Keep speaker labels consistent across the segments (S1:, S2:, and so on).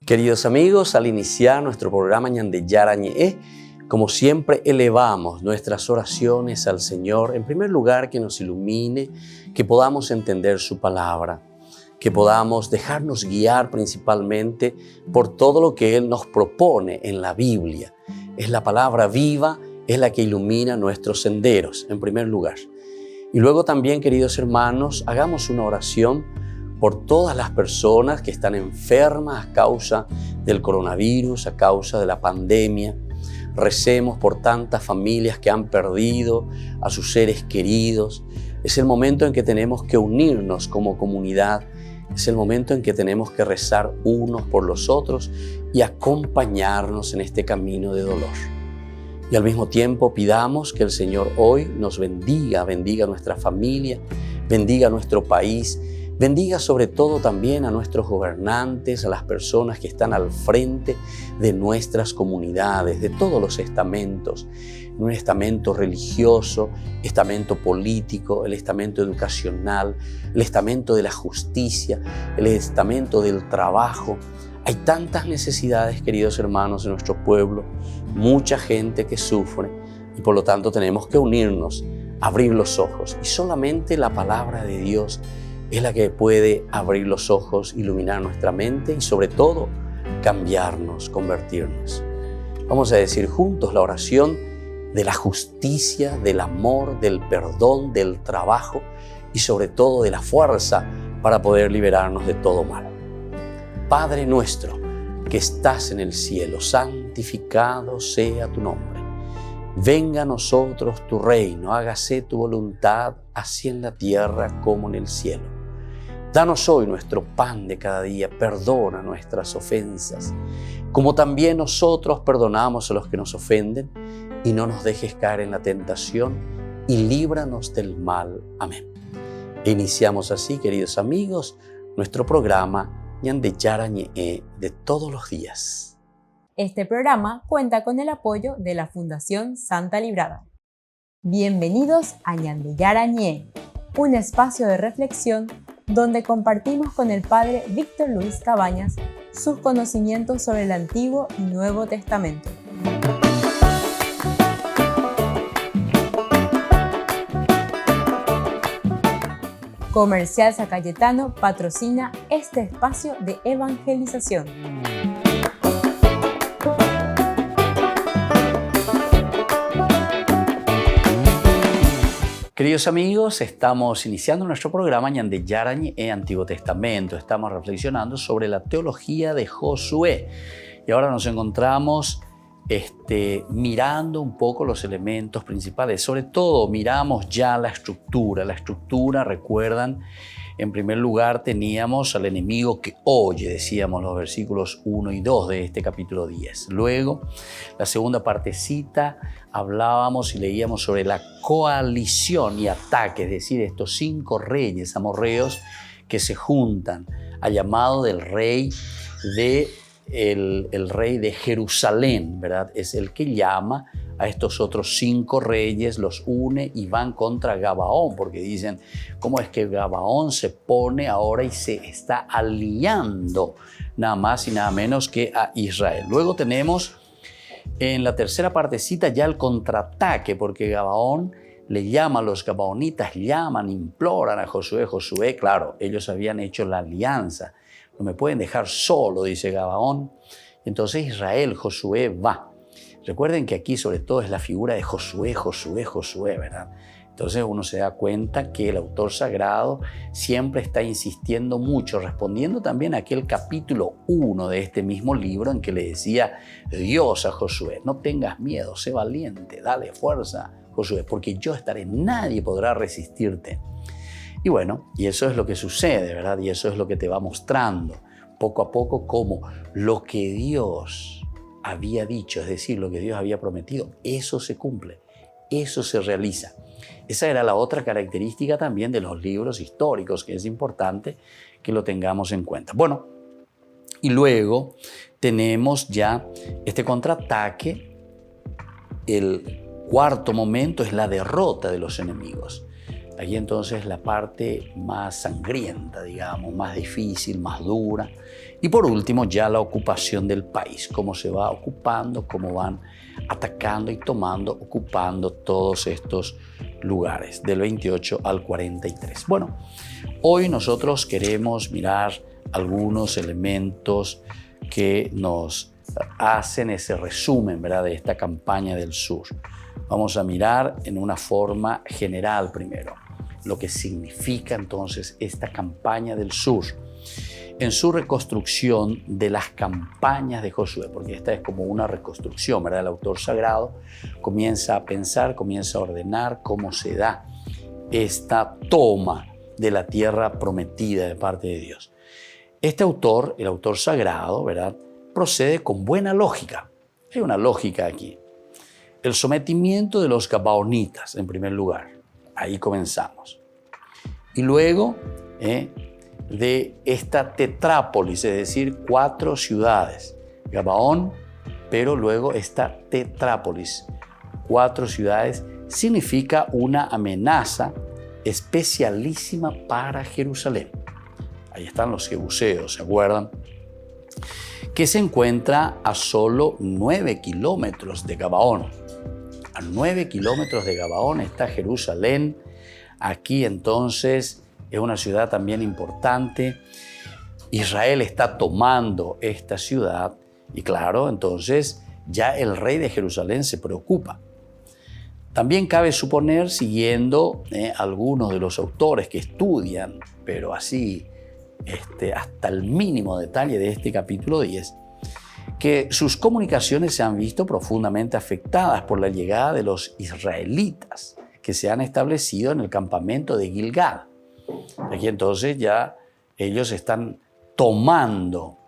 S1: Queridos amigos, al iniciar nuestro programa Ñande Yarañe, como siempre elevamos nuestras oraciones al Señor. En primer lugar, que nos ilumine, que podamos entender su palabra, que podamos dejarnos guiar principalmente por todo lo que Él nos propone en la Biblia. Es la palabra viva, es la que ilumina nuestros senderos, en primer lugar. Y luego también, queridos hermanos, hagamos una oración por todas las personas que están enfermas a causa del coronavirus, a causa de la pandemia. Recemos por tantas familias que han perdido a sus seres queridos. Es el momento en que tenemos que unirnos como comunidad. Es el momento en que tenemos que rezar unos por los otros y acompañarnos en este camino de dolor. Y al mismo tiempo pidamos que el Señor hoy nos bendiga nuestra familia, bendiga nuestro país, bendiga sobre todo también a nuestros gobernantes, a las personas que están al frente de nuestras comunidades, de todos los estamentos, un estamento religioso, estamento político, el estamento educacional, el estamento de la justicia, el estamento del trabajo. Hay tantas necesidades, queridos hermanos, en nuestro pueblo, mucha gente que sufre y por lo tanto tenemos que unirnos, abrir los ojos y solamente la palabra de Dios es la que puede abrir los ojos, iluminar nuestra mente y sobre todo cambiarnos, convertirnos. Vamos a decir juntos la oración de la justicia, del amor, del perdón, del trabajo y sobre todo de la fuerza para poder liberarnos de todo mal. Padre nuestro que estás en el cielo, santificado sea tu nombre. Venga a nosotros tu reino, hágase tu voluntad, así en la tierra como en el cielo. Danos hoy nuestro pan de cada día, perdona nuestras ofensas, como también nosotros perdonamos a los que nos ofenden, y no nos dejes caer en la tentación, y líbranos del mal. Amén. E iniciamos así, queridos amigos, nuestro programa Ñande Yarañe de todos los días.
S2: Este programa cuenta con el apoyo de la Fundación Santa Librada. Bienvenidos a Ñande Yarañe, un espacio de reflexión donde compartimos con el Padre Víctor Luis Cabañas sus conocimientos sobre el Antiguo y Nuevo Testamento. Comercial San Cayetano patrocina este espacio de evangelización.
S1: Queridos amigos, estamos iniciando nuestro programa Ñande Yarañe Antiguo Testamento. Estamos reflexionando sobre la teología de Josué. Y ahora nos encontramos mirando un poco los elementos principales. Sobre todo miramos ya la estructura. La estructura, recuerdan, en primer lugar teníamos al enemigo que oye, decíamos los versículos 1 y 2 de este capítulo 10. Luego, la segunda partecita, hablábamos y leíamos sobre la coalición y ataque, es decir, estos 5 reyes amorreos que se juntan al llamado del rey el rey de Jerusalén, ¿verdad? Es el que llama a estos otros 5 reyes, los une y van contra Gabaón, porque dicen, ¿cómo es que Gabaón se pone ahora y se está aliando nada más y nada menos que a Israel? Luego tenemos en la tercera partecita ya el contraataque, porque Gabaón le llama, los gabaonitas llaman, imploran a Josué. Josué, claro, ellos habían hecho la alianza. No me pueden dejar solo, dice Gabaón. Entonces Israel, Josué va. Recuerden que aquí sobre todo es la figura de Josué, ¿verdad? Entonces uno se da cuenta que el autor sagrado siempre está insistiendo mucho, respondiendo también a aquel capítulo 1 de este mismo libro en que le decía Dios a Josué, no tengas miedo, sé valiente, dale fuerza, Josué, porque yo estaré, nadie podrá resistirte. Y bueno, y eso es lo que sucede, ¿verdad? Y eso es lo que te va mostrando poco a poco cómo lo que Dios había dicho, es decir, lo que Dios había prometido, eso se cumple, eso se realiza. Esa era la otra característica también de los libros históricos, que es importante que lo tengamos en cuenta. Bueno, y luego tenemos ya este contraataque. El cuarto momento es la derrota de los enemigos. Allí entonces la parte más sangrienta, digamos, más difícil, más dura. Y por último, ya la ocupación del país, cómo se va ocupando, cómo van atacando y tomando, ocupando todos estos lugares, del 28 al 43. Bueno, hoy nosotros queremos mirar algunos elementos que nos hacen ese resumen, ¿verdad?, de esta campaña del sur. Vamos a mirar en una forma general primero lo que significa entonces esta campaña del sur en su reconstrucción de las campañas de Josué, porque esta es como una reconstrucción, ¿verdad? El autor sagrado comienza a pensar, comienza a ordenar cómo se da esta toma de la tierra prometida de parte de Dios. Este autor, el autor sagrado, ¿verdad?, procede con buena lógica. Hay una lógica aquí. El sometimiento de los gabaonitas, en primer lugar. Ahí comenzamos. Y luego, de esta tetrápolis, es decir, 4 ciudades. Gabaón, pero luego esta tetrápolis, 4 ciudades, significa una amenaza especialísima para Jerusalén. Ahí están los jebuseos, ¿se acuerdan? Que se encuentra a solo 9 kilómetros de Gabaón. A 9 kilómetros de Gabaón está Jerusalén. Aquí entonces es una ciudad también importante. Israel está tomando esta ciudad y claro, entonces ya el rey de Jerusalén se preocupa. También cabe suponer, siguiendo algunos de los autores que estudian, pero así hasta el mínimo detalle de este capítulo 10, que sus comunicaciones se han visto profundamente afectadas por la llegada de los israelitas que se han establecido en el campamento de Gilgal. Aquí entonces ya ellos están tomando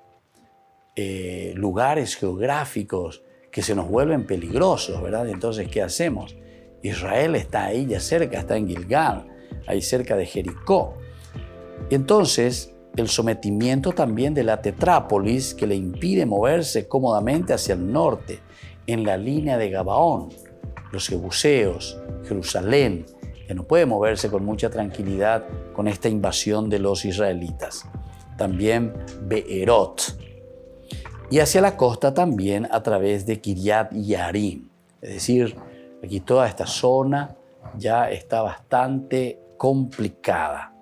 S1: lugares geográficos que se nos vuelven peligrosos, ¿verdad? Entonces, ¿qué hacemos? Israel está ahí ya cerca, está en Gilgal, ahí cerca de Jericó. Y entonces, el sometimiento también de la tetrápolis que le impide moverse cómodamente hacia el norte, en la línea de Gabaón, los jebuseos, Jerusalén, que no puede moverse con mucha tranquilidad con esta invasión de los israelitas. También Beerot. Y hacia la costa también a través de Kiriat Yarim. Es decir, aquí toda esta zona ya está bastante complicada.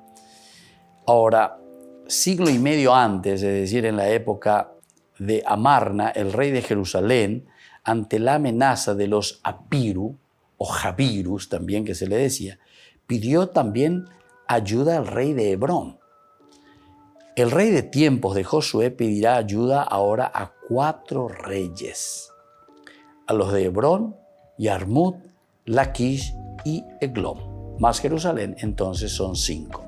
S1: Ahora, siglo y medio antes, es decir, en la época de Amarna, el rey de Jerusalén, ante la amenaza de los Apiru, o Jabirus también que se le decía, pidió también ayuda al rey de Hebrón. El rey de tiempos de Josué pedirá ayuda ahora a 4 reyes, a los de Hebrón, Yarmut, Laquish y Eglón. Más Jerusalén, entonces son 5.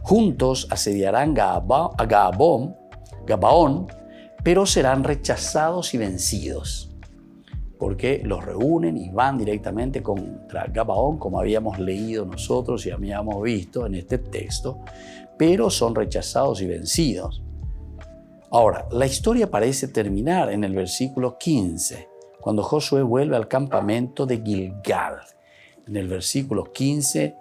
S1: Juntos asediarán Gabaón, pero serán rechazados y vencidos, porque los reúnen y van directamente contra Gabaón, como habíamos leído nosotros y habíamos visto en este texto, pero son rechazados y vencidos. Ahora, la historia parece terminar en el versículo 15, cuando Josué vuelve al campamento de Gilgal. En el versículo 15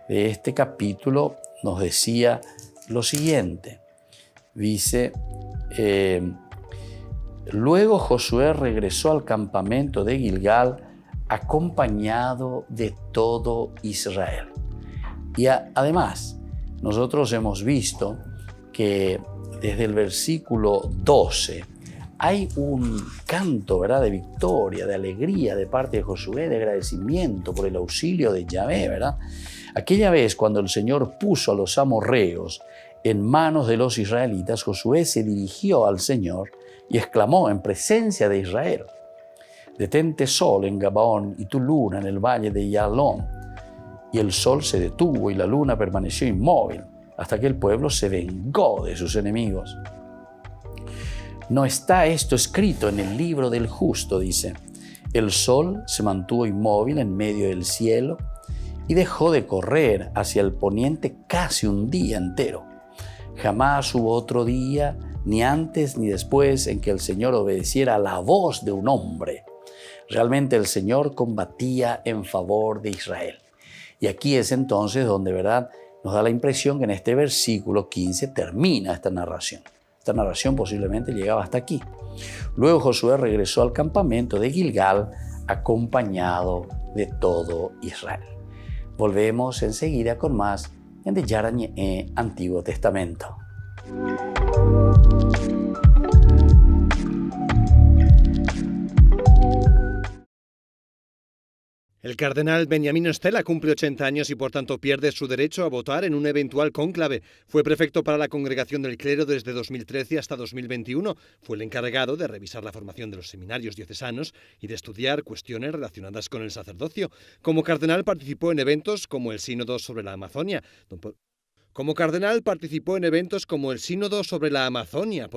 S1: de este capítulo nos decía lo siguiente. Dice, luego Josué regresó al campamento de Gilgal acompañado de todo Israel. Y además, nosotros hemos visto que desde el versículo 12 hay un canto, ¿verdad?, de victoria, de alegría de parte de Josué, de agradecimiento por el auxilio de Yahvé, ¿verdad? Aquella vez cuando el Señor puso a los amorreos en manos de los israelitas, Josué se dirigió al Señor y exclamó en presencia de Israel: «Detente sol en Gabaón y tu luna en el valle de Yalón». Y el sol se detuvo y la luna permaneció inmóvil hasta que el pueblo se vengó de sus enemigos. «¿No está esto escrito en el libro del justo?», dice. El sol se mantuvo inmóvil en medio del cielo y dejó de correr hacia el poniente casi un día entero. Jamás hubo otro día, ni antes ni después, en que el Señor obedeciera a la voz de un hombre. Realmente el Señor combatía en favor de Israel. Y aquí es entonces donde, ¿verdad?, nos da la impresión que en este versículo 15 termina esta narración.
S3: Esta narración posiblemente llegaba hasta aquí. Luego Josué regresó al campamento de Gilgal acompañado de todo Israel. Volvemos enseguida con más Ñande Yara Ñe'e, Antiguo Testamento.
S4: El cardenal Beniamino Stella cumple 80 años y por tanto pierde su derecho a votar en un eventual cónclave. Fue prefecto para la Congregación del Clero desde 2013 hasta 2021. Fue el encargado de revisar la formación de los seminarios diocesanos y de estudiar cuestiones relacionadas con el sacerdocio. Como cardenal participó en eventos como el Sínodo sobre la Amazonia. Por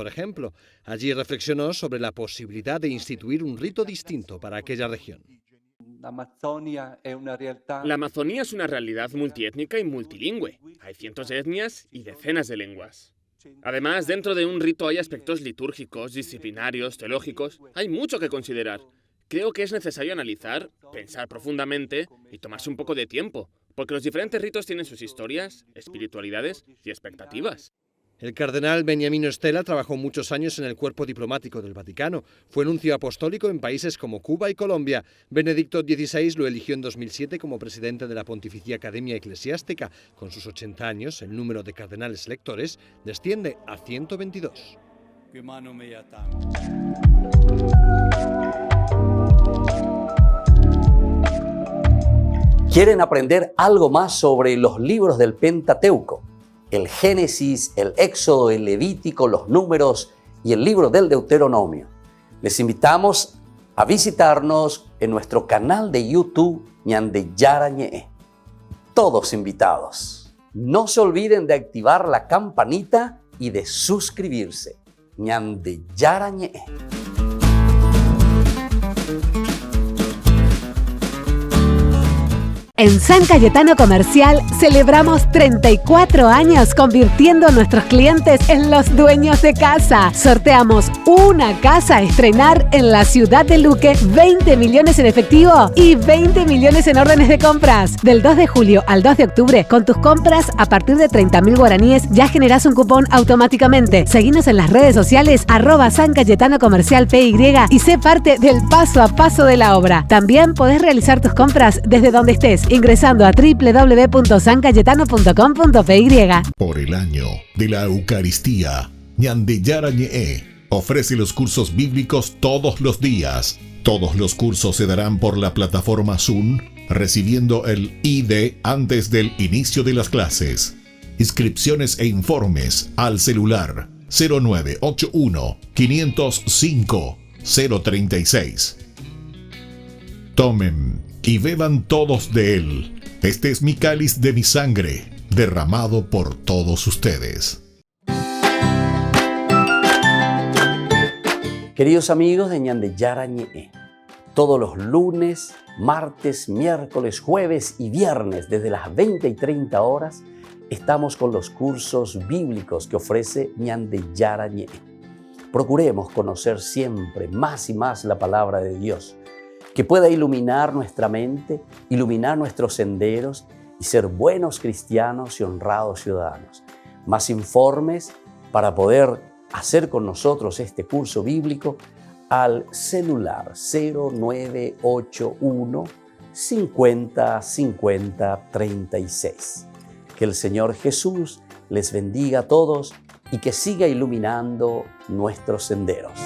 S4: ejemplo. Allí reflexionó sobre la posibilidad de instituir un rito distinto para aquella región.
S5: La Amazonía es una realidad multiétnica y multilingüe. Hay cientos de etnias y decenas de lenguas. Además, dentro de un rito hay aspectos litúrgicos, disciplinarios, teológicos. Hay mucho que considerar. Creo que es necesario analizar, pensar profundamente y tomarse un poco de tiempo, porque los diferentes ritos tienen sus historias, espiritualidades y expectativas.
S4: El cardenal Beniamino Stella trabajó muchos años en el cuerpo diplomático del Vaticano. Fue nuncio apostólico en países como Cuba y Colombia. Benedicto XVI lo eligió en 2007 como presidente de la Pontificia Academia Eclesiástica. Con sus 80 años, el número de cardenales electores desciende a 122.
S1: ¿Quieren aprender algo más sobre los libros del Pentateuco? El Génesis, el Éxodo, el Levítico, los Números y el libro del Deuteronomio. Les invitamos a visitarnos en nuestro canal de YouTube Ñande Yara Ñe'e. Todos invitados. No se olviden de activar la campanita y de suscribirse. Ñande Yara Ñe'e.
S6: En San Cayetano Comercial celebramos 34 años convirtiendo a nuestros clientes en los dueños de casa. Sorteamos una casa a estrenar en la ciudad de Luque, 20 millones en efectivo y 20 millones en órdenes de compras. Del 2 de julio al 2 de octubre, con tus compras a partir de 30.000 guaraníes ya generás un cupón automáticamente. Seguinos en las redes sociales @San Cayetano Comercial PY y sé parte del paso a paso de la obra. También podés realizar tus compras desde donde estés, ingresando a www.sancayetano.com.py.
S7: Por el año de la Eucaristía, Ñande Yara Ñe'e ofrece los cursos bíblicos todos los días. Todos los cursos se darán por la plataforma Zoom, recibiendo el ID antes del inicio de las clases. Inscripciones e informes al celular 0981 505 036. Tomen y beban todos de él. Este es mi cáliz de mi sangre, derramado por todos ustedes.
S1: Queridos amigos de Ñande Yara Ñe'e, todos los lunes, martes, miércoles, jueves y viernes desde las 20 y 30 horas estamos con los cursos bíblicos que ofrece Ñande Yara Ñe'e. Procuremos conocer siempre más y más la palabra de Dios, que pueda iluminar nuestra mente, iluminar nuestros senderos y ser buenos cristianos y honrados ciudadanos. Más informes para poder hacer con nosotros este curso bíblico al celular 0981 50 50 36. Que el Señor Jesús les bendiga a todos y que siga iluminando nuestros senderos.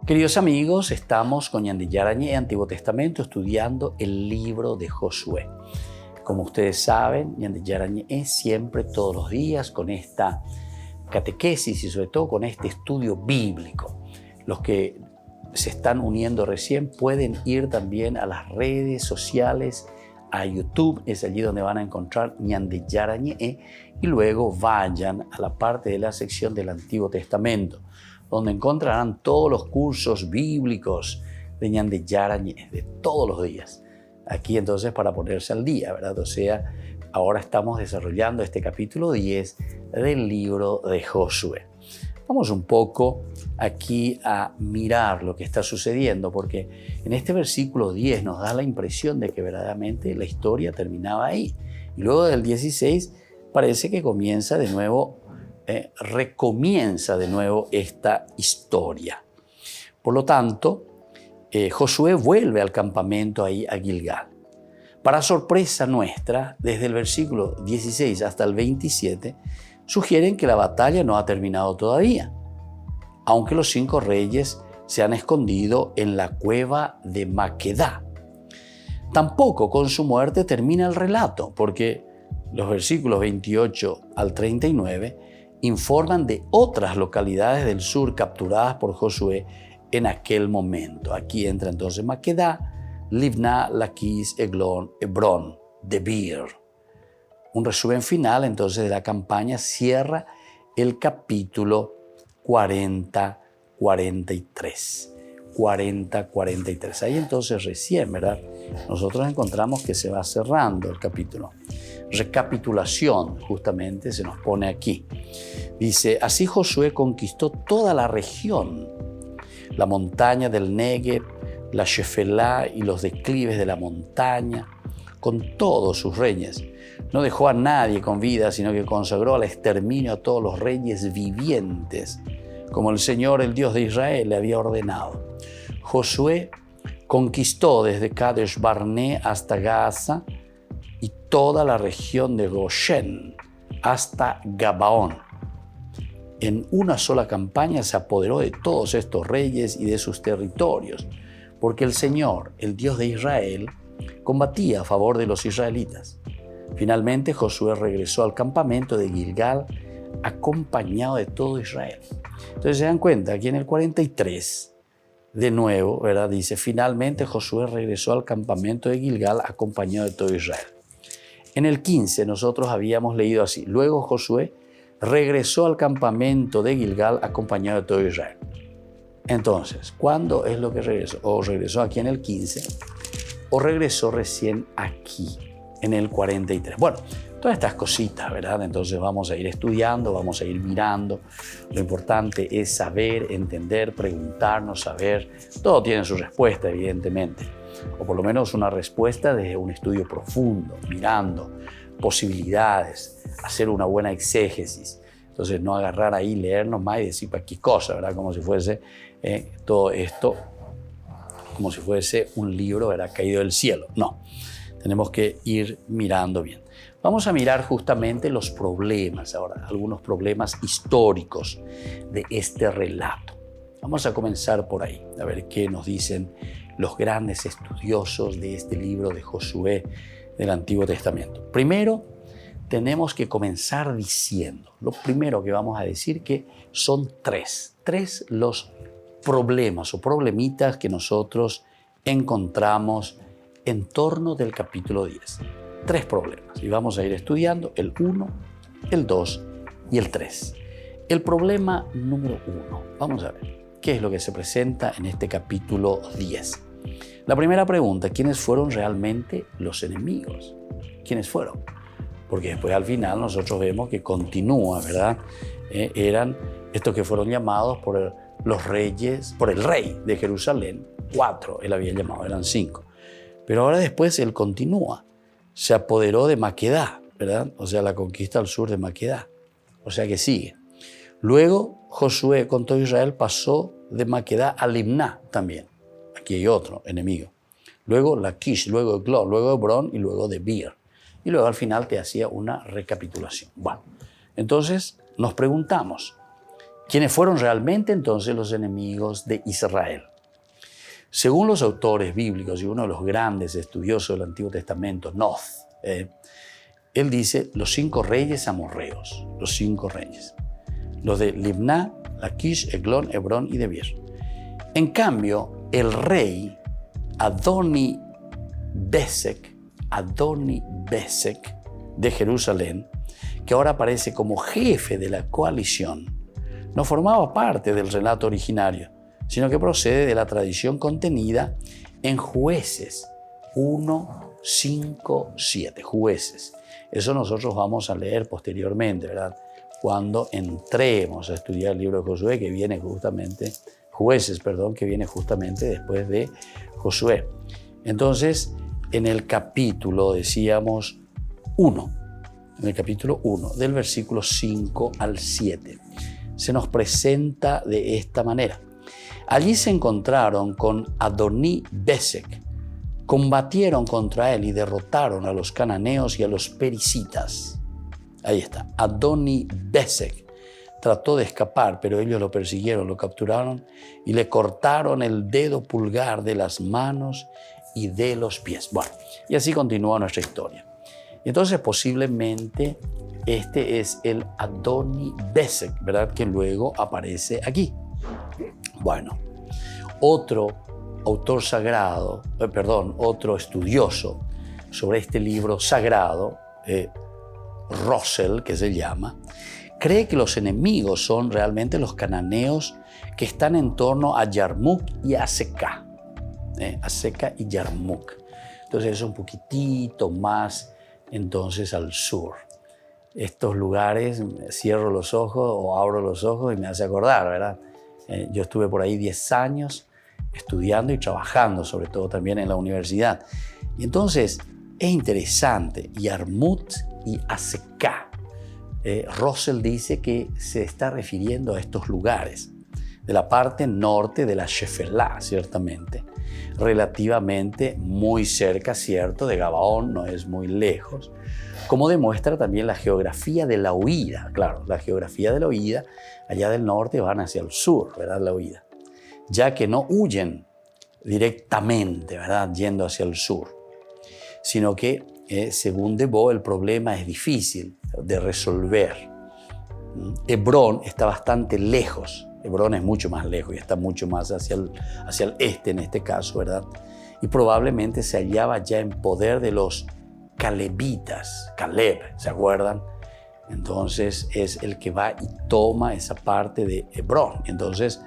S3: Queridos amigos, estamos con Ñande Yarañé, Antiguo Testamento, estudiando el libro de Josué. Como ustedes saben, Ñande Yarañé siempre, todos los días, con esta catequesis y sobre todo con este estudio bíblico. Los que se están uniendo recién pueden ir también a las redes sociales, a YouTube, es allí donde van a encontrar Ñande Yarañé, y luego vayan a la parte de la sección del Antiguo Testamento, donde encontrarán todos los cursos bíblicos de Ñande Yarañé, de todos los días. Aquí entonces para ponerse al día, ¿verdad? O sea, ahora estamos desarrollando este capítulo 10 del libro de Josué. Vamos un poco aquí a mirar lo que está sucediendo, porque en este versículo 10 nos da la impresión de que verdaderamente la historia terminaba ahí. Y luego del 16 parece que comienza de nuevo, recomienza de nuevo esta historia. Por lo tanto, Josué vuelve al campamento ahí a Gilgal. Para sorpresa nuestra, desde el versículo 16 hasta el 27, sugieren que la batalla no ha terminado todavía, aunque los 5 reyes se han escondido en la cueva de Maquedá. Tampoco con su muerte termina el relato, porque los versículos 28 al 39 informan de otras localidades del sur capturadas por Josué en aquel momento. Aquí entra entonces Maquedá, Libná, Laquis, Eglón, Hebrón, Debir. Un resumen final entonces de la campaña cierra el capítulo 40-43. 40-43. Ahí entonces recién, ¿verdad? Nosotros encontramos que se va cerrando el capítulo. Recapitulación, justamente, se nos pone aquí. Dice, así Josué conquistó toda la región, la montaña del Negev, la Shefelá y los declives de la montaña, con todos sus reyes. No dejó a nadie con vida, sino que consagró al exterminio a todos los reyes vivientes, como el Señor, el Dios de Israel, le había ordenado. Josué conquistó desde Kadesh Barné hasta Gaza y toda la región de Goshen hasta Gabaón. En una sola campaña se apoderó de todos estos reyes y de sus territorios, porque el Señor, el Dios de Israel, combatía a favor de los israelitas. Finalmente Josué regresó al campamento de Gilgal acompañado de todo Israel. Entonces se dan cuenta, aquí en el 43, de nuevo, ¿verdad? Dice, finalmente Josué regresó al campamento de Gilgal acompañado de todo Israel. En el 15 nosotros habíamos leído así, luego Josué regresó al campamento de Gilgal acompañado de todo Israel. Entonces, ¿cuándo es lo que regresó? ¿O regresó aquí en el 15? ¿O regresó recién aquí, en el 43? Bueno, todas estas cositas, ¿verdad? Entonces vamos a ir estudiando, vamos a ir mirando. Lo importante es saber, entender, preguntarnos, saber. Todo tiene su respuesta, evidentemente. O por lo menos una respuesta desde un estudio profundo, mirando posibilidades, hacer una buena exégesis. Entonces no agarrar ahí, leernos más y decir para qué cosa, ¿verdad? Como si fuese todo esto, como si fuese un libro, ¿verdad? Caído del cielo. No, tenemos que ir mirando bien. Vamos a mirar justamente los problemas ahora, algunos problemas históricos de este relato. Vamos a comenzar por ahí, a ver qué nos dicen los grandes estudiosos de este libro de Josué del Antiguo Testamento. Primero, tenemos que comenzar diciendo, lo primero que vamos a decir que son tres los problemas o problemitas que nosotros encontramos en torno del capítulo 10. 3 problemas y vamos a ir estudiando el 1, el 2 y el 3. El problema número 1, vamos a ver qué es lo que se presenta en este capítulo 10. La primera pregunta, ¿quiénes fueron realmente los enemigos? ¿Quiénes fueron? Porque después al final nosotros vemos que continúa, ¿verdad? Eran estos que fueron llamados por los reyes, por el rey de Jerusalén, 4 él había llamado, eran 5. Pero ahora después él continúa. Se apoderó de Maquedá, ¿verdad? O sea, la conquista al sur de Maquedá. O sea que sigue. Luego Josué con todo Israel pasó de Maquedá a Libná también. Aquí hay otro enemigo. Luego Laquis, luego Eglón, luego Hebrón y luego Debir. Y luego al final te hacía una recapitulación. Bueno, entonces nos preguntamos, ¿Quiénes fueron realmente entonces los enemigos de Israel? Según los autores bíblicos y uno de los grandes estudiosos del Antiguo Testamento, Noth, él dice los 5 reyes amorreos, los 5 reyes, los de Libná, Laquish, Eglón, Hebrón y Debir. En cambio, el rey Adoni-Besek de Jerusalén, que ahora aparece como jefe de la coalición, no formaba parte del relato originario, sino que procede de la tradición contenida en Jueces 1, 5, 7. Jueces. Eso nosotros vamos a leer posteriormente, ¿verdad? Cuando entremos a estudiar el libro de Josué, que viene justamente, Jueces, perdón, que viene justamente después de Josué. Entonces, en el capítulo, decíamos, 1, en el capítulo 1, del versículo 5 al 7, se nos presenta de esta manera. Allí se encontraron con Adoni-Besek, combatieron contra él y derrotaron a los cananeos y a los pericitas. Ahí está, Adoni-Besek trató de escapar, pero ellos lo persiguieron, lo capturaron y le cortaron el dedo pulgar de las manos y de los pies. Bueno, y así continúa nuestra historia. Entonces, posiblemente este es el Adoni-Besek, ¿verdad? Que luego aparece aquí. Bueno, otro autor sagrado, otro estudioso sobre este libro sagrado, Russell, que se llama, cree que los enemigos son realmente los cananeos que están en torno a Yarmuk y Aseca. Aseca y Yarmuk. Entonces es un poquitito más entonces al sur. Estos lugares, cierro los ojos o abro los ojos y me hace acordar, ¿verdad? Yo estuve por ahí 10 años estudiando y trabajando, sobre todo también en la universidad. Y entonces es interesante, Yarmut y Aseca. Russell dice que se está refiriendo a estos lugares, de la parte norte de la Shefelá, ciertamente, relativamente muy cerca, cierto, de Gabaón, no es muy lejos, como demuestra también la geografía de la huida. Claro, la geografía de la huida, allá del norte van hacia el sur, ¿verdad? La huida, ya que no huyen directamente, ¿verdad? Yendo hacia el sur, sino que, según Debo, el problema es difícil de resolver. Hebrón está bastante lejos. Hebrón es mucho más lejos y está mucho más hacia el este en este caso, ¿verdad? Y probablemente se hallaba ya en poder de los calebitas. Caleb, ¿se acuerdan? Entonces es el que va y toma esa parte de Hebrón. Entonces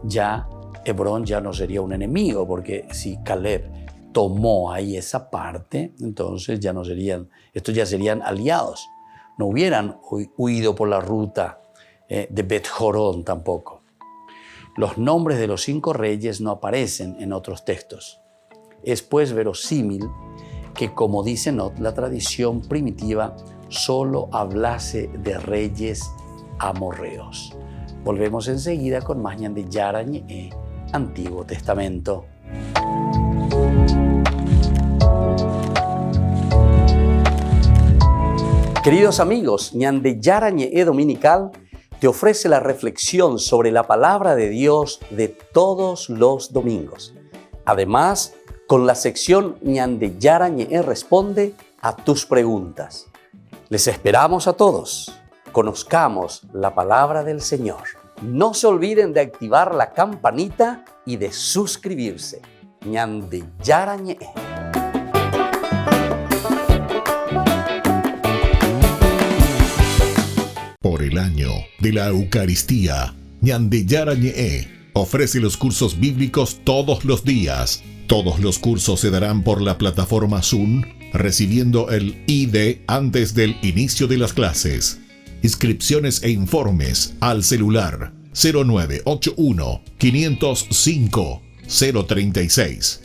S3: ya Hebrón ya no sería un enemigo, porque si Caleb tomó ahí esa parte, entonces ya no serían, estos ya serían aliados. No hubieran huido por la ruta de Bet-Jorón tampoco. Los nombres de los 5 reyes no aparecen en otros textos. Es pues verosímil que, como dice Not, la tradición primitiva solo hablase de reyes amorreos. Volvemos enseguida con más Ñan de Yarañe, Antiguo Testamento.
S1: Queridos amigos, Ñan de Yarañe Dominical te ofrece la reflexión sobre la palabra de Dios de todos los domingos. Además, con la sección Ñan de Yarañe responde a tus preguntas. Les esperamos a todos. Conozcamos la palabra del Señor. No se olviden de activar la campanita y de suscribirse. Ñan de Yarañe.
S7: Por el año de la Eucaristía, Ñan de Yarañe ofrece los cursos bíblicos todos los días. Todos los cursos se darán por la plataforma Zoom, recibiendo el ID antes del inicio de las clases. Inscripciones e informes al celular 0981 505 036.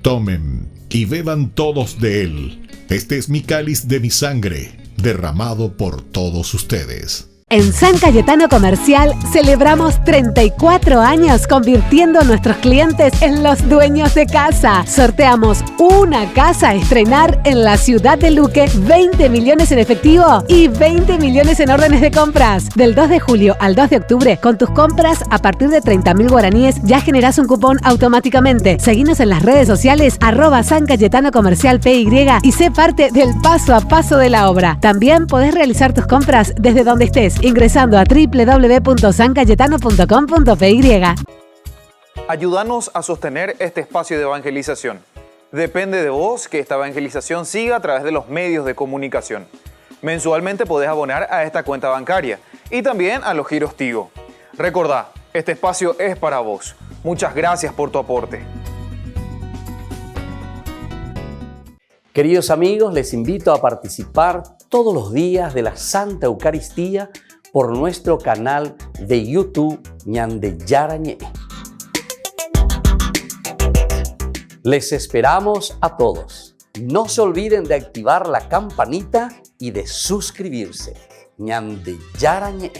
S7: Tomen y beban todos de él. Este es mi cáliz de mi sangre, derramado por todos ustedes.
S6: En San Cayetano Comercial celebramos 34 años convirtiendo a nuestros clientes en los dueños de casa. Sorteamos una casa a estrenar en la ciudad de Luque, 20 millones en efectivo y 20 millones en órdenes de compras. Del 2 de julio al 2 de octubre, con tus compras a partir de 30.000 guaraníes ya generás un cupón automáticamente. Seguinos en las redes sociales @San Cayetano Comercial PY y sé parte del paso a paso de la obra. También podés realizar tus compras desde donde estés, ingresando a www.sancayetano.com.py.
S8: Ayúdanos a sostener este espacio de evangelización. Depende de vos que esta evangelización siga a través de los medios de comunicación. Mensualmente podés abonar a esta cuenta bancaria y también a los giros Tigo. Recordá, este espacio es para vos. Muchas gracias por tu aporte.
S1: Queridos amigos, les invito a participar todos los días de la Santa Eucaristía por nuestro canal de YouTube Ñande Yarañé. Les esperamos a todos. No se olviden de activar la campanita y de suscribirse. Ñande Yarañé.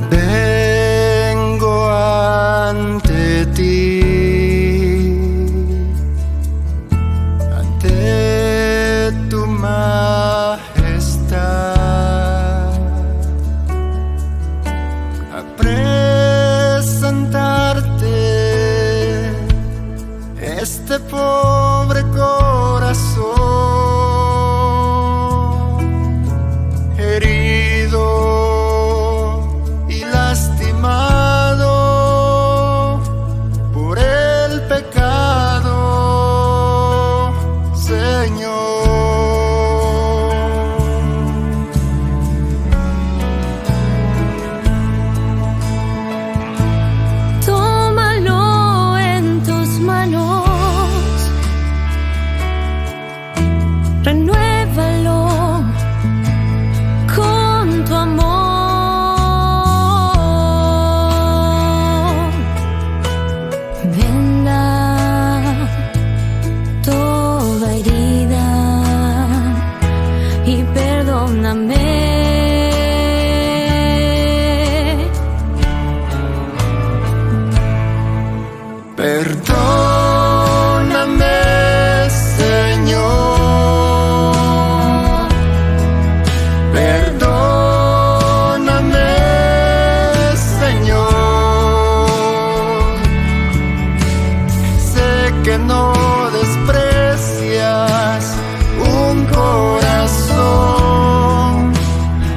S9: Vengo ante ti, ante tu majestad, a presentarte este pobre corazón herido y lastimado por el pecado, Señor.
S10: Tómalo en tus manos, renuévalo con tu amor. Venda toda herida y perdóname.
S9: Perdóname, Señor. Perdóname, Señor. Sé que no desprecias un corazón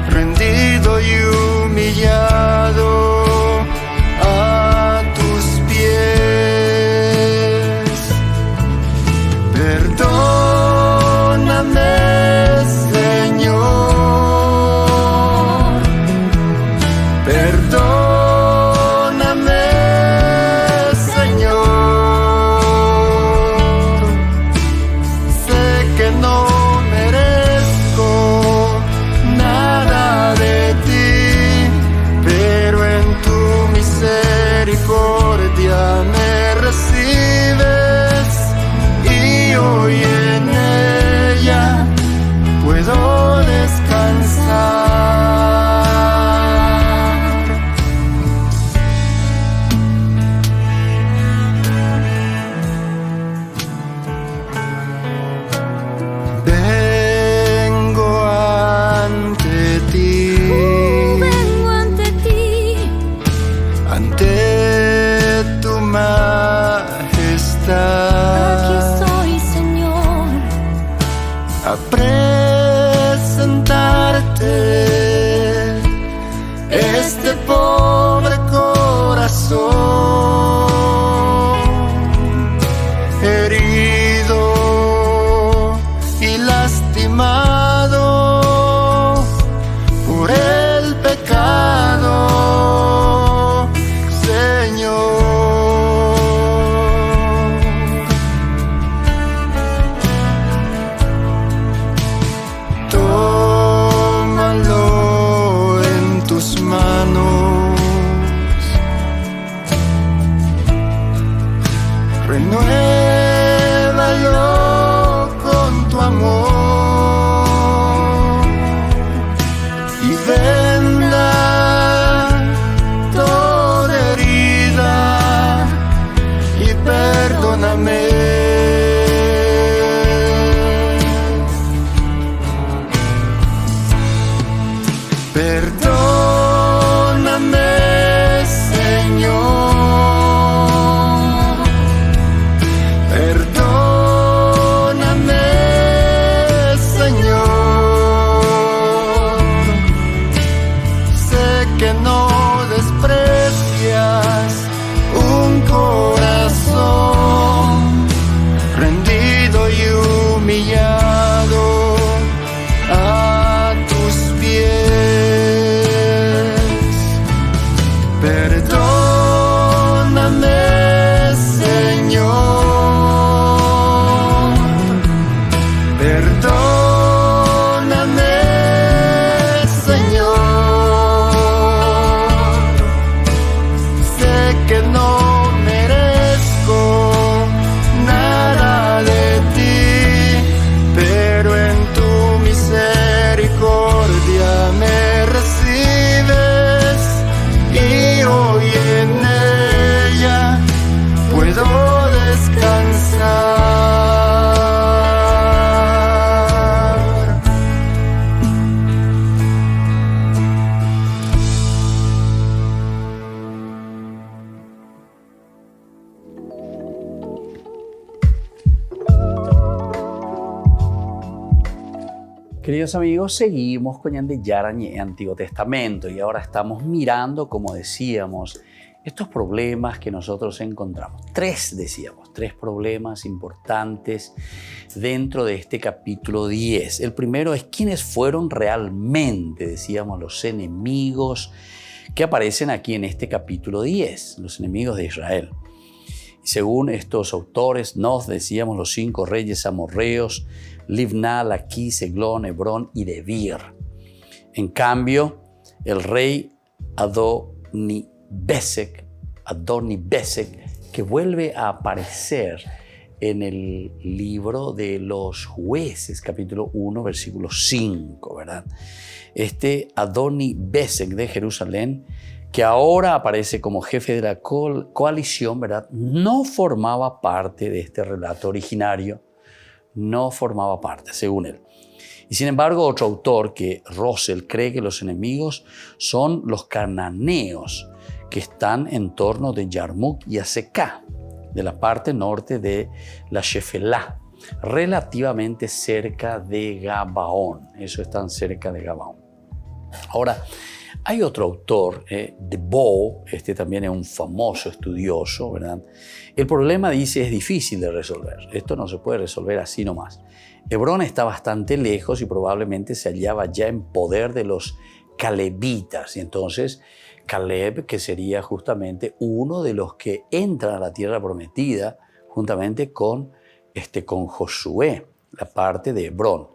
S9: rendido y humillado a tus pies. Perdóname, Señor. Perdóname, Señor. Sé que no merezco nada de ti, pero en tu misericordia me recibes y hoy en ella puedo descansar. Vengo ante ti,
S10: Vengo ante ti,
S9: ante tu majestad,
S10: aquí estoy, Señor.
S9: a presentarte este pobre corazón herido y lastimado por el pecado, Señor.
S3: Queridos amigos, seguimos con Ñande Yarañe, Antiguo Testamento, y ahora estamos mirando, como decíamos, estos problemas que nosotros encontramos. Tres problemas importantes dentro de este capítulo 10. El primero es quiénes fueron realmente, decíamos, los enemigos que aparecen aquí en este capítulo 10, los enemigos de Israel. Según estos autores, nos decíamos los 5 reyes amorreos, Libná, Laquís, Eglón, Hebrón y Debir. En cambio, el rey Adonibesec, que vuelve a aparecer en el libro de los Jueces, capítulo 1, versículo 5, ¿verdad? Este Adonibesec de Jerusalén, que ahora aparece como jefe de la coalición, ¿verdad? No formaba parte de este relato originario, no formaba parte, según él. Y sin embargo, otro autor, que Russell, cree que los enemigos son los cananeos que están en torno de Yarmuk y Aseká, de la parte norte de la Shefelá, relativamente cerca de Gabaón. Eso están cerca de Gabaón. Ahora, hay otro autor, de Bo, este también es un famoso estudioso, ¿verdad? El problema, dice, es difícil de resolver. Esto no se puede resolver así nomás. Hebrón está bastante lejos y probablemente se hallaba ya en poder de los calebitas. Y entonces, Caleb, que sería justamente uno de los que entran a la tierra prometida, juntamente con Josué, la parte de Hebrón.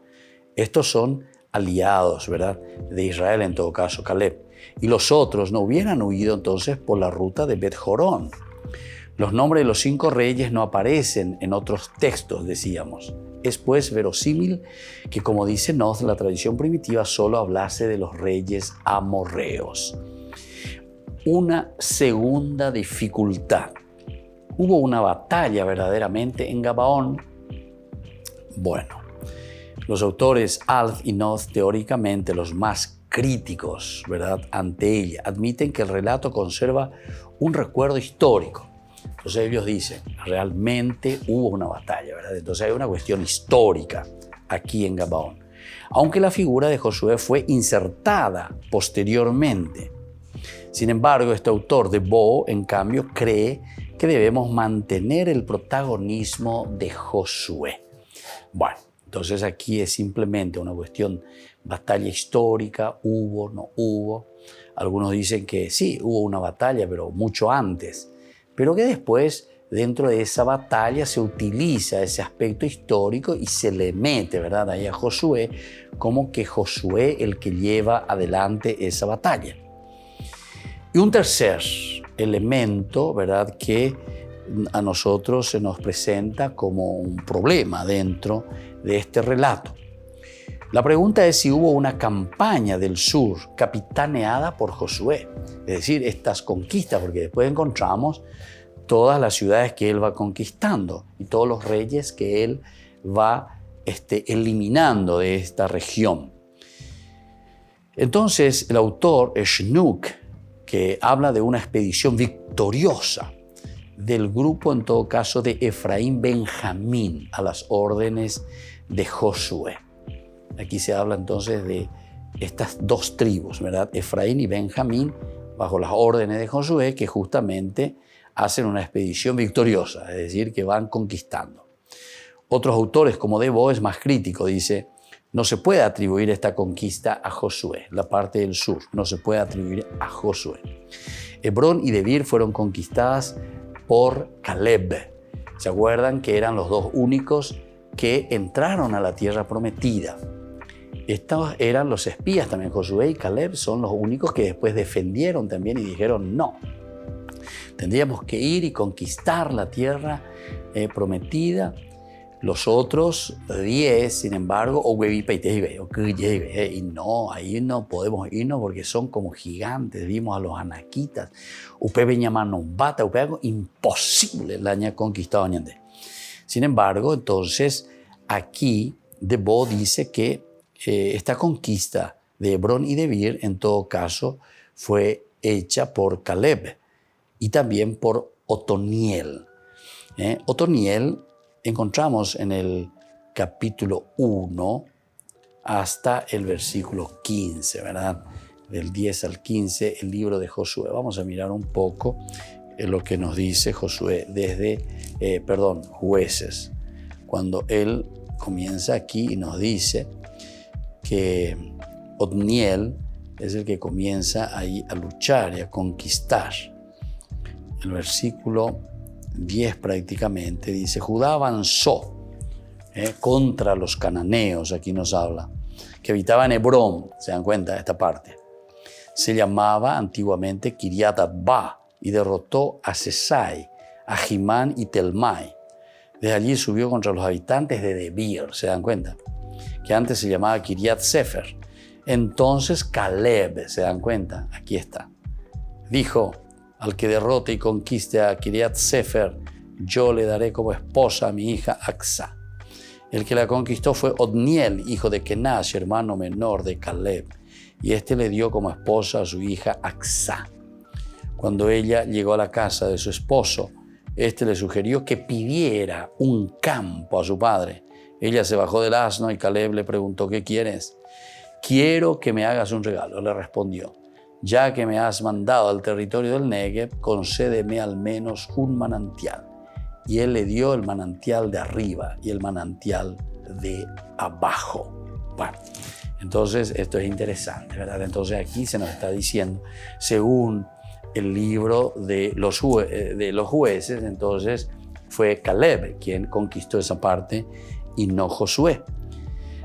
S3: Estos son aliados, ¿verdad?, de Israel, en todo caso, Caleb. Y los otros no hubieran huido entonces por la ruta de Bet-Jorón. Los nombres de los 5 reyes no aparecen en otros textos, decíamos. Es pues verosímil que, como dice Noz, la tradición primitiva solo hablase de los reyes amorreos. Una segunda dificultad. ¿Hubo una batalla verdaderamente en Gabaón? Bueno, los autores Alf y Noz, teóricamente los más críticos, ¿verdad?, ante ella, admiten que el relato conserva un recuerdo histórico. Entonces ellos dicen, realmente hubo una batalla, ¿verdad? Entonces hay una cuestión histórica aquí en Gabaón. Aunque la figura de Josué fue insertada posteriormente. Sin embargo, este autor de Bo, en cambio, cree que debemos mantener el protagonismo de Josué. Bueno, entonces aquí es simplemente una cuestión batalla histórica, hubo, no hubo. Algunos dicen que sí, hubo una batalla, pero mucho antes. Pero que después, dentro de esa batalla, se utiliza ese aspecto histórico y se le mete, ¿verdad?, ahí a Josué, como que Josué el que lleva adelante esa batalla. Y un tercer elemento, ¿verdad?, que a nosotros se nos presenta como un problema dentro de este relato. La pregunta es si hubo una campaña del sur capitaneada por Josué, es decir, estas conquistas, porque después encontramos todas las ciudades que él va conquistando y todos los reyes que él va eliminando de esta región. Entonces, el autor Shnuk, que habla de una expedición victoriosa del grupo, en todo caso, de Efraín-Benjamín a las órdenes de Josué. Aquí se habla entonces de estas 2 tribus, ¿verdad? Efraín y Benjamín, bajo las órdenes de Josué, que justamente hacen una expedición victoriosa, es decir, que van conquistando. Otros autores, como Debo, es más crítico, dice, no se puede atribuir esta conquista a Josué, la parte del sur, no se puede atribuir a Josué. Hebrón y Debir fueron conquistadas por Caleb. ¿Se acuerdan que eran los 2 únicos que entraron a la tierra prometida? Estos eran los espías también. Josué y Caleb son los únicos que después defendieron también y dijeron no. Tendríamos que ir y conquistar la tierra prometida. Los otros 10, sin embargo, y no, ahí no podemos irnos porque son como gigantes. Vimos a los anaquitas. Imposible la haya conquistado Ñande. Sin embargo, entonces, aquí Debo dice que esta conquista de Hebrón y Debir, en todo caso, fue hecha por Caleb y también por Otoniel. Otoniel encontramos en el capítulo 1 hasta el versículo 15, ¿verdad? Del 10 al 15, el libro de Josué. Vamos a mirar un poco lo que nos dice Josué Jueces. Cuando él comienza aquí y nos dice que Otniel es el que comienza ahí a luchar y a conquistar. El versículo 10 prácticamente dice: Judá avanzó contra los cananeos, aquí nos habla, que habitaban en Hebrón. ¿Se dan cuenta de esta parte? Se llamaba antiguamente Kiriat Arba y derrotó a Sesai, a Jimán y Telmai. Desde allí subió contra los habitantes de Debir. ¿Se dan cuenta? Que antes se llamaba Kiriat Sefer. Entonces Caleb, ¿se dan cuenta? Aquí está. Dijo: al que derrote y conquiste a Kiriat Sefer, yo le daré como esposa a mi hija Aksa. El que la conquistó fue Otniel, hijo de Kenaz, hermano menor de Caleb, y este le dio como esposa a su hija Aksa. Cuando ella llegó a la casa de su esposo, este le sugirió que pidiera un campo a su padre. Ella se bajó del asno y Caleb le preguntó: ¿qué quieres? Quiero que me hagas un regalo, le respondió. Ya que me has mandado al territorio del Negev, concédeme al menos un manantial. Y él le dio el manantial de arriba y el manantial de abajo. Bueno, entonces esto es interesante, ¿verdad? Entonces aquí se nos está diciendo, según el libro de los jueces, entonces fue Caleb quien conquistó esa parte y no Josué.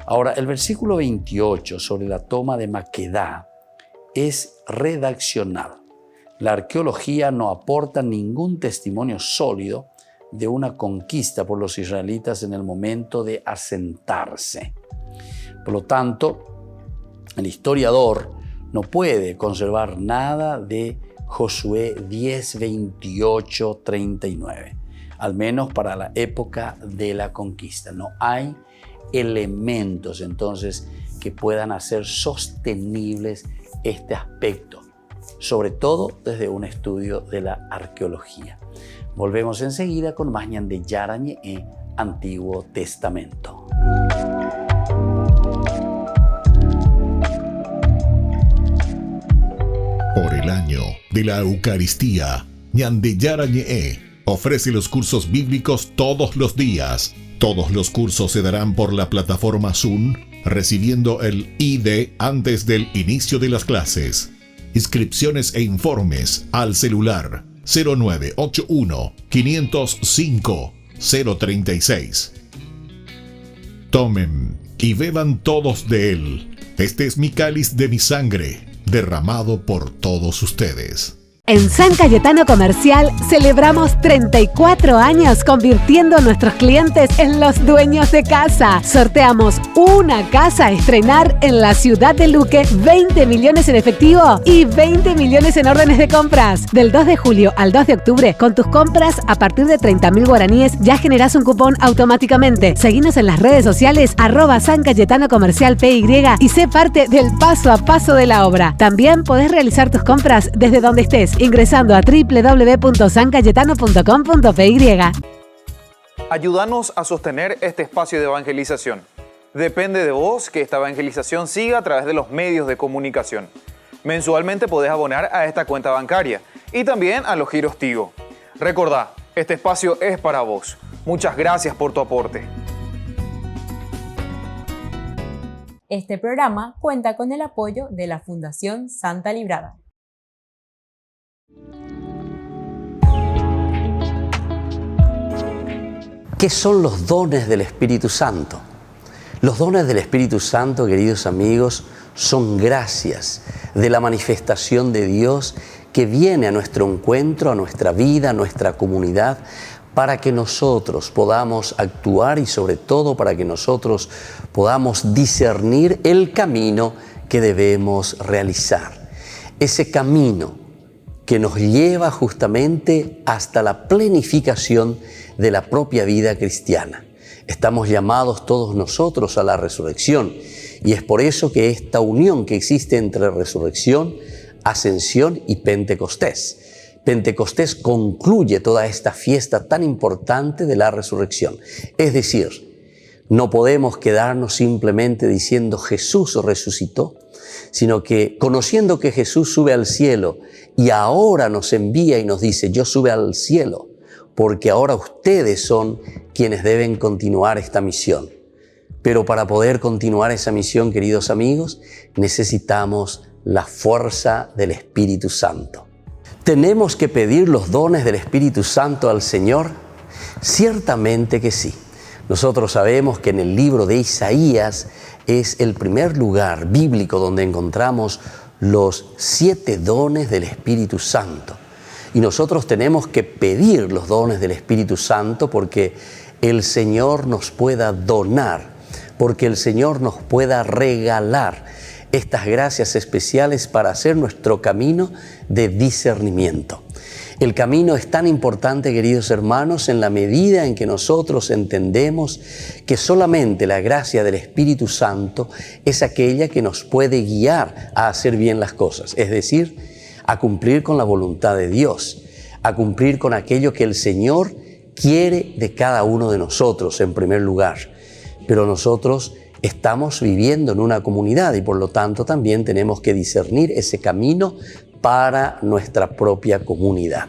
S3: Ahora, el versículo 28 sobre la toma de Maquedá es redaccional. La arqueología no aporta ningún testimonio sólido de una conquista por los israelitas en el momento de asentarse. Por lo tanto, el historiador no puede conservar nada de Josué 10, 28, 39, al menos para la época de la conquista. No hay elementos entonces que puedan hacer sostenibles este aspecto, sobre todo desde un estudio de la arqueología. Volvemos enseguida con más Ñande Yarañe, Antiguo Testamento.
S7: Por el año de la Eucaristía, Ñande Yarañe ofrece los cursos bíblicos todos los días. Todos los cursos se darán por la plataforma Zoom, recibiendo el ID antes del inicio de las clases. Inscripciones e informes al celular 0981 505 036. Tomen y beban todos de él. Este es mi cáliz de mi sangre, derramado por todos ustedes.
S6: En San Cayetano Comercial celebramos 34 años convirtiendo a nuestros clientes en los dueños de casa. Sorteamos una casa a estrenar en la ciudad de Luque, 20 millones en efectivo y 20 millones en órdenes de compras. Del 2 de julio al 2 de octubre, con tus compras a partir de 30.000 guaraníes ya generás un cupón automáticamente. Seguinos en las redes sociales @San Cayetano Comercial PY y sé parte del paso a paso de la obra. También podés realizar tus compras desde donde estés, ingresando a www.sancayetano.com.py.
S8: Ayúdanos a sostener este espacio de evangelización. Depende de vos que esta evangelización siga a través de los medios de comunicación. Mensualmente podés abonar a esta cuenta bancaria y también a los giros Tigo. Recordá, este espacio es para vos. Muchas gracias por tu aporte.
S2: Este programa cuenta con el apoyo de la Fundación Santa Librada.
S1: ¿Qué son los dones del Espíritu Santo? Los dones del Espíritu Santo, queridos amigos, son gracias de la manifestación de Dios que viene a nuestro encuentro, a nuestra vida, a nuestra comunidad, para que nosotros podamos actuar y sobre todo para que nosotros podamos discernir el camino que debemos realizar. Ese camino que nos lleva justamente hasta la plenificación de la propia vida cristiana. Estamos llamados todos nosotros a la resurrección y es por eso que esta unión que existe entre resurrección, ascensión y Pentecostés. Pentecostés concluye toda esta fiesta tan importante de la resurrección. Es decir, No podemos quedarnos simplemente diciendo Jesús resucitó, sino que conociendo que Jesús sube al cielo y ahora nos envía y nos dice, yo sube al cielo, porque ahora ustedes son quienes deben continuar esta misión. Pero para poder continuar esa misión, queridos amigos, necesitamos la fuerza del Espíritu Santo. ¿Tenemos que pedir los dones del Espíritu Santo al Señor? Ciertamente que sí. Nosotros sabemos que en el libro de Isaías es el primer lugar bíblico donde encontramos los 7 dones del Espíritu Santo. Y nosotros tenemos que pedir los dones del Espíritu Santo porque el Señor nos pueda donar, porque el Señor nos pueda regalar estas gracias especiales para hacer nuestro camino de discernimiento. El camino es tan importante, queridos hermanos, en la medida en que nosotros entendemos que solamente la gracia del Espíritu Santo es aquella que nos puede guiar a hacer bien las cosas, es decir, a cumplir con la voluntad de Dios, a cumplir con aquello que el Señor quiere de cada uno de nosotros en primer lugar. Pero nosotros estamos viviendo en una comunidad y por lo tanto también tenemos que discernir ese camino para nuestra propia comunidad.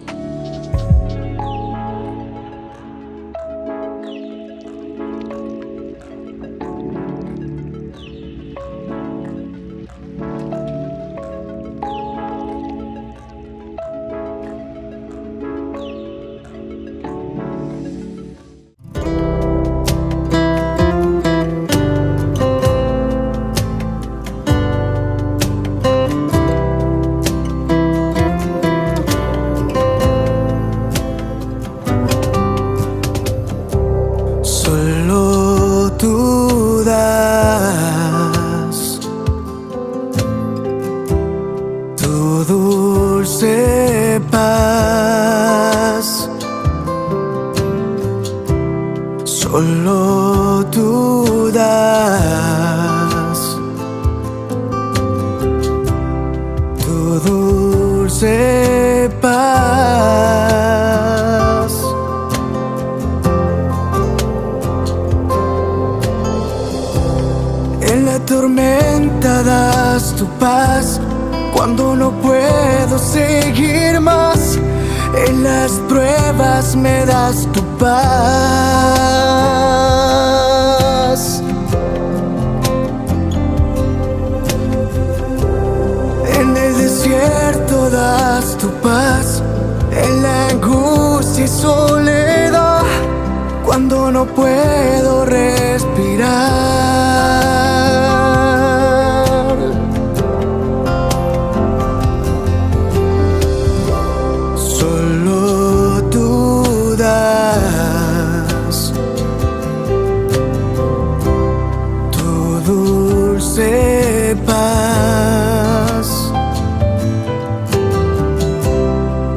S9: Solo tú das tu dulce paz. En la tormenta das tu paz cuando no puedo seguir más. En las pruebas me das tu paz. En el desierto das tu paz. En la angustia y soledad, cuando no puedo respirar. Paz,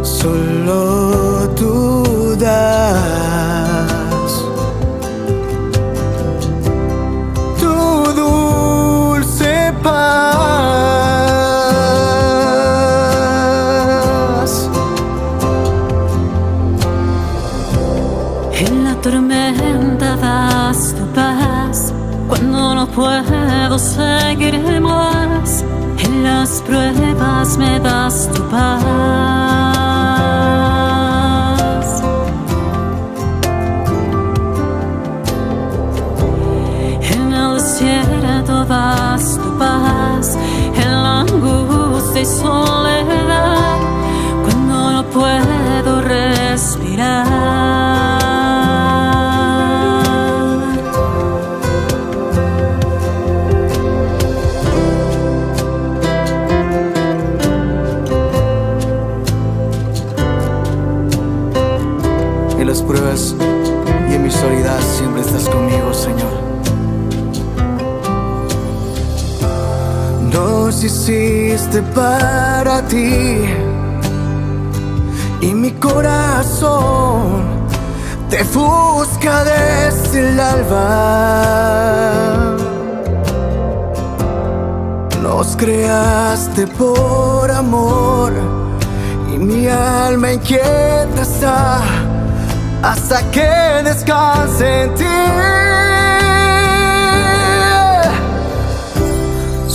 S9: solo tú das tu dulce paz.
S10: En la tormenta das tu paz cuando no puedo seguir más. En las pruebas me das tu paz. En el desierto das tu paz. En la angustia y soledad, cuando no puedo respirar.
S9: En las pruebas y en mi soledad siempre estás conmigo, Señor. Nos hiciste para ti y mi corazón te busca desde el alba. Nos creaste por amor y mi alma inquieta está hasta que descanse en ti.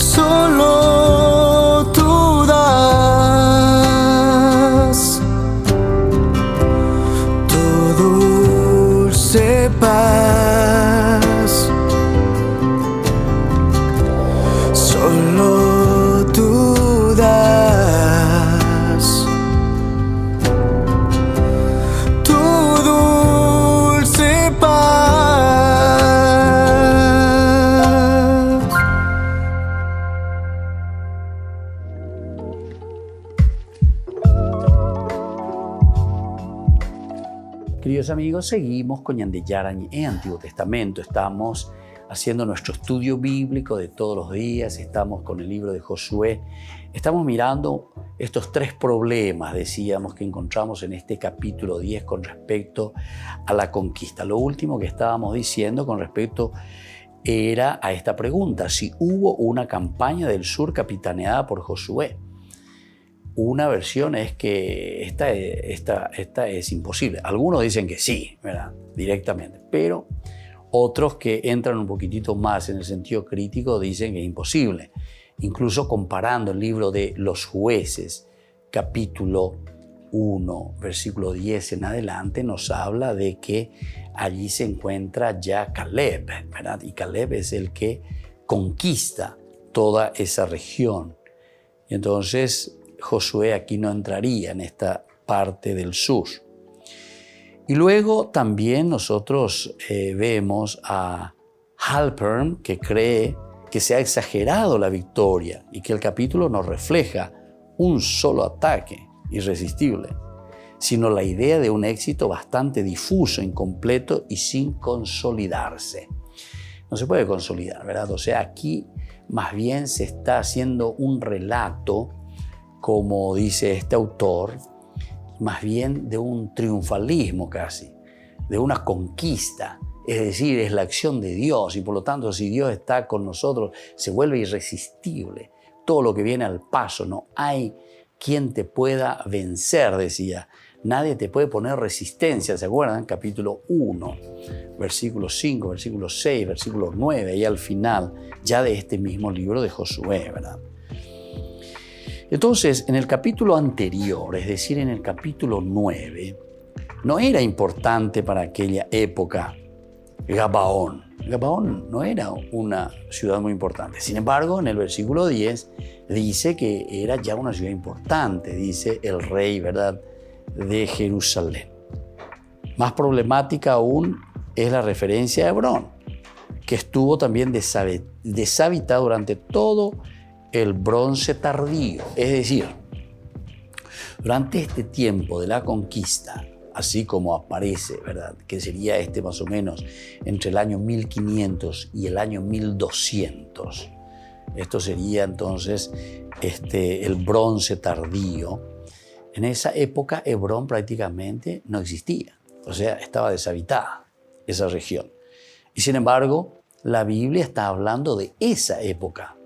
S9: solo tú das. Tu dulce paz, solo tú das. Tu dulce paz.
S3: Queridos amigos, seguimos con Ñande Yarañe, Antiguo Testamento. Estamos haciendo nuestro estudio bíblico de todos los días. Estamos con el libro de Josué. Estamos mirando estos 3 problemas, decíamos, que encontramos en este capítulo 10 con respecto a la conquista. Lo último que estábamos diciendo con respecto era a esta pregunta: si hubo una campaña del sur capitaneada por Josué. Una versión es que esta es imposible. Algunos dicen que sí, ¿verdad? Directamente, pero otros que entran un poquitito más en el sentido crítico dicen que es imposible. Incluso comparando el libro de los Jueces, capítulo 1, versículo 10 en adelante, nos habla de que allí se encuentra ya Caleb, ¿verdad? Y Caleb es el que conquista toda esa región. Y entonces Josué aquí no entraría en esta parte del sur. Y luego también nosotros vemos a Halpern, que cree que se ha exagerado la victoria y que el capítulo no refleja un solo ataque irresistible, sino la idea de un éxito bastante difuso, incompleto y sin consolidarse. No se puede consolidar, ¿verdad? O sea, aquí más bien se está haciendo un relato, como dice este autor, más bien de un triunfalismo casi, de una conquista. Es decir, es la acción de Dios y por lo tanto si Dios está con nosotros se vuelve irresistible. Todo lo que viene al paso, no hay quien te pueda vencer, decía. Nadie te puede poner resistencia, ¿se acuerdan? Capítulo 1, versículo 5, versículo 6, versículo 9, y al final ya de este mismo libro de Josué, ¿verdad? Entonces, en el capítulo anterior, es decir, en el capítulo 9, no era importante para aquella época Gabaón. Gabaón no era una ciudad muy importante. Sin embargo, en el versículo 10 dice que era ya una ciudad importante, dice el rey, ¿verdad?, de Jerusalén. Más problemática aún es la referencia a Hebrón, que estuvo también deshabitada durante todo el bronce tardío. Es decir, durante este tiempo de la conquista, así como aparece, ¿verdad?, que sería más o menos entre el año 1500 y el año 1200. Esto sería entonces el bronce tardío. En esa época Hebrón prácticamente no existía, o sea, estaba deshabitada esa región. Y sin embargo, la Biblia está hablando de esa época.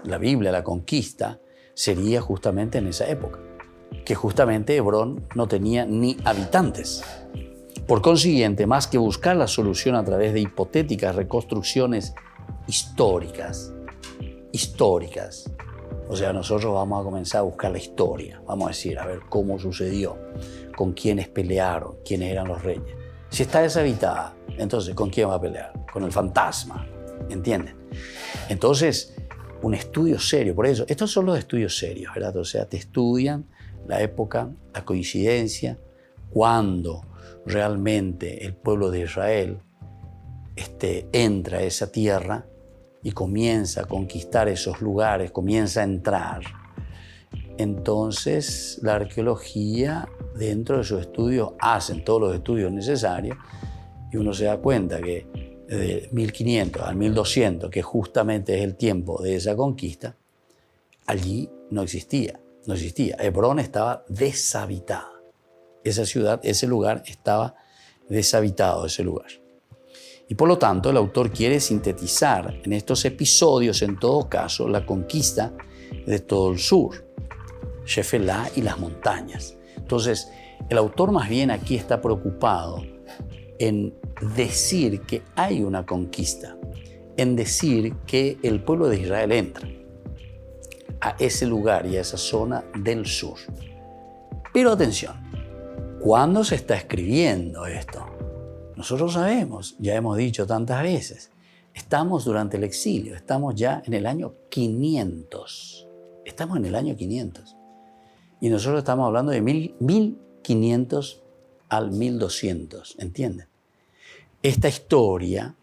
S3: La Biblia, la conquista, sería justamente en esa época, que justamente Hebrón no tenía ni habitantes. Por consiguiente, más que buscar la solución a través de hipotéticas reconstrucciones históricas, o sea, nosotros vamos a comenzar a buscar la historia, vamos a decir, a ver cómo sucedió, con quiénes pelearon, quiénes eran los reyes. Si está deshabitada, entonces, ¿con quién va a pelear? Con el fantasma, ¿entienden? Entonces, un estudio serio, por eso, estos son los estudios serios, ¿verdad? O sea, te estudian la época, la coincidencia, cuando realmente el pueblo de Israel entra a esa tierra y comienza a conquistar esos lugares, comienza a entrar. Entonces, la arqueología, dentro de sus estudios, hacen todos los estudios necesarios y uno se da cuenta que de 1500 al 1200, que justamente es el tiempo de esa conquista, allí no existía. Hebrón estaba deshabitada. Esa ciudad, ese lugar estaba deshabitado, ese lugar. Y por lo tanto, el autor quiere sintetizar en estos episodios, en todo caso, la conquista de todo el sur, Shefelá y las montañas. Entonces, el autor más bien aquí está preocupado en decir que hay una conquista, en decir que el pueblo de Israel entra. a ese lugar y a esa zona del sur. Pero atención, ¿cuándo se está escribiendo esto? Nosotros sabemos, ya hemos dicho tantas veces, estamos durante el exilio, estamos ya en el año 500. Estamos en el año 500. Y nosotros estamos hablando de 1500 al 1200, ¿entienden? Esta historia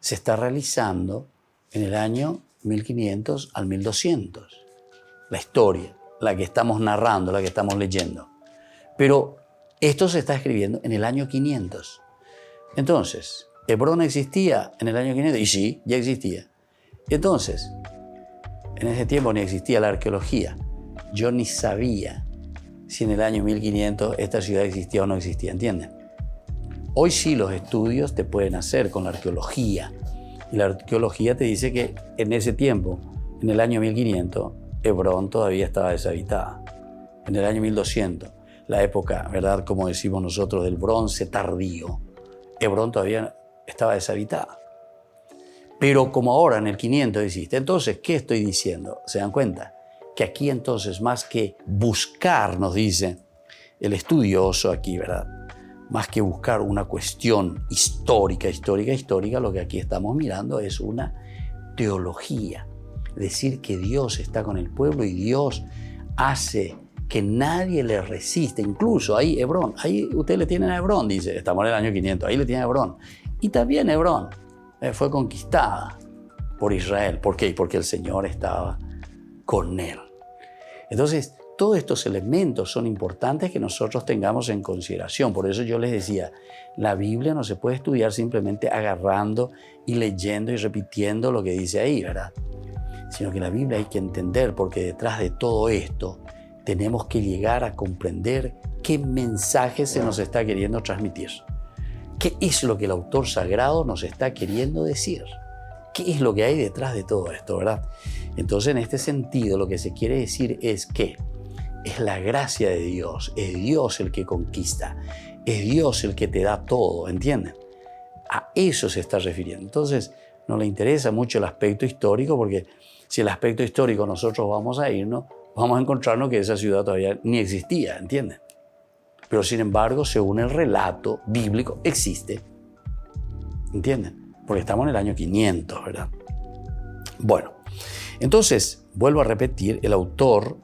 S3: se está realizando en el año 1500 al 1200. La historia, la que estamos narrando, la que estamos leyendo. Pero esto se está escribiendo en el año 500. Entonces, ¿Hebrón existía en el año 500? Y sí, ya existía. Entonces, en ese tiempo ni existía la arqueología. Yo ni sabía si en el año 1500 esta ciudad existía o no existía, ¿entienden? Hoy sí los estudios te pueden hacer con la arqueología. Y la arqueología te dice que en ese tiempo, en el año 1500, Hebrón todavía estaba deshabitada. En el año 1200, la época, ¿verdad?, como decimos nosotros, del bronce tardío, Hebrón todavía estaba deshabitada. Pero como ahora en el 500 existe, entonces, ¿qué estoy diciendo? ¿Se dan cuenta? Que aquí entonces, más que buscar, nos dice el estudioso aquí, ¿verdad?, más que buscar una cuestión histórica, lo que aquí estamos mirando es una teología. Decir que Dios está con el pueblo y Dios hace que nadie le resiste. Incluso ahí Hebrón, ahí ustedes le tienen a Hebrón, dice, estamos en el año 500, ahí le tienen a Hebrón. Y también Hebrón fue conquistada por Israel. ¿Por qué? Porque el Señor estaba con él. Entonces, todos estos elementos son importantes que nosotros tengamos en consideración. Por eso yo les decía, la Biblia no se puede estudiar simplemente agarrando y leyendo y repitiendo lo que dice ahí, ¿verdad? Sino que la Biblia hay que entender, porque detrás de todo esto tenemos que llegar a comprender qué mensaje se nos está queriendo transmitir. ¿Qué es lo que el autor sagrado nos está queriendo decir? ¿Qué es lo que hay detrás de todo esto, verdad? Entonces, en este sentido, lo que se quiere decir es que es la gracia de Dios, es Dios el que conquista, es Dios el que te da todo, ¿entienden? A eso se está refiriendo. Entonces, no le interesa mucho el aspecto histórico, porque si el aspecto histórico nosotros vamos a irnos, vamos a encontrarnos que esa ciudad todavía ni existía, ¿entienden? Pero sin embargo, según el relato bíblico, existe, ¿entienden? Porque estamos en el año 500, ¿verdad? Bueno, entonces, vuelvo a repetir, el autor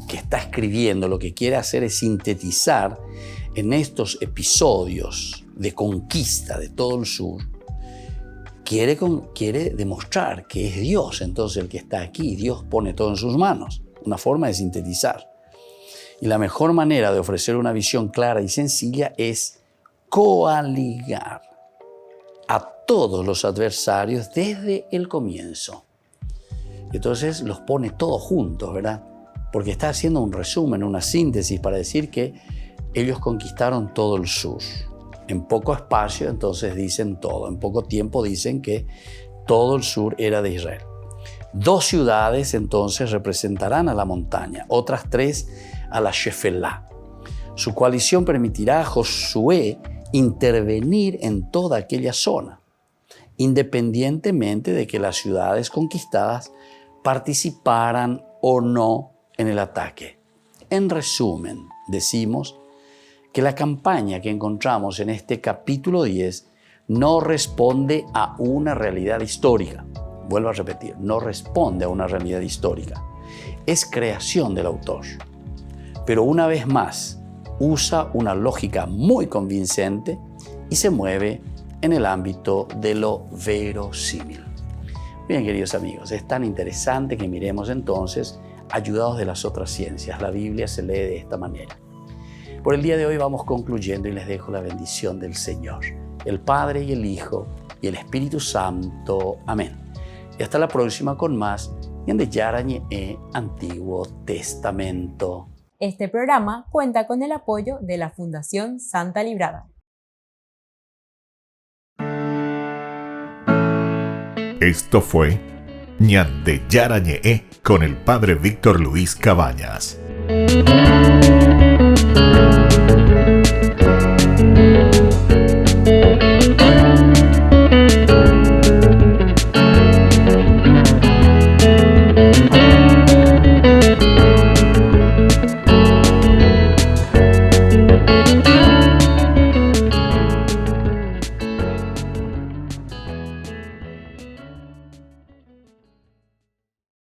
S3: que está escribiendo lo que quiere hacer es sintetizar en estos episodios de conquista de todo el sur. Quiere demostrar que es Dios, entonces el que está aquí, Dios pone todo en sus manos. Una forma de sintetizar. Y la mejor manera de ofrecer una visión clara y sencilla es coaligar a todos los adversarios desde el comienzo. Entonces los pone todos juntos, ¿verdad? Porque está haciendo un resumen, una síntesis para decir que ellos conquistaron todo el sur. En poco espacio, entonces dicen todo. En poco tiempo dicen que todo el sur era de Israel. 2 ciudades entonces representarán a la montaña, otras 3 a la Shefelá. Su coalición permitirá a Josué intervenir en toda aquella zona, independientemente de que las ciudades conquistadas participaran o no en el ataque. En resumen, decimos que la campaña que encontramos en este capítulo 10 no responde a una realidad histórica. Vuelvo a repetir, no responde a una realidad histórica. Es creación del autor. Pero una vez más, usa una lógica muy convincente y se mueve en el ámbito de lo verosímil. Bien, queridos amigos, es tan interesante que miremos entonces, ayudados de las otras ciencias. La Biblia se lee de esta manera. Por el día de hoy vamos concluyendo y les dejo la bendición del Señor, el Padre y el Hijo y el Espíritu Santo. Amén. Y hasta la próxima con más Ñande Yarañe Antiguo Testamento.
S2: Este programa cuenta con el apoyo de la Fundación Santa Librada.
S7: Esto fue Ñande Yarañe con el Padre Víctor Luis Cabañas.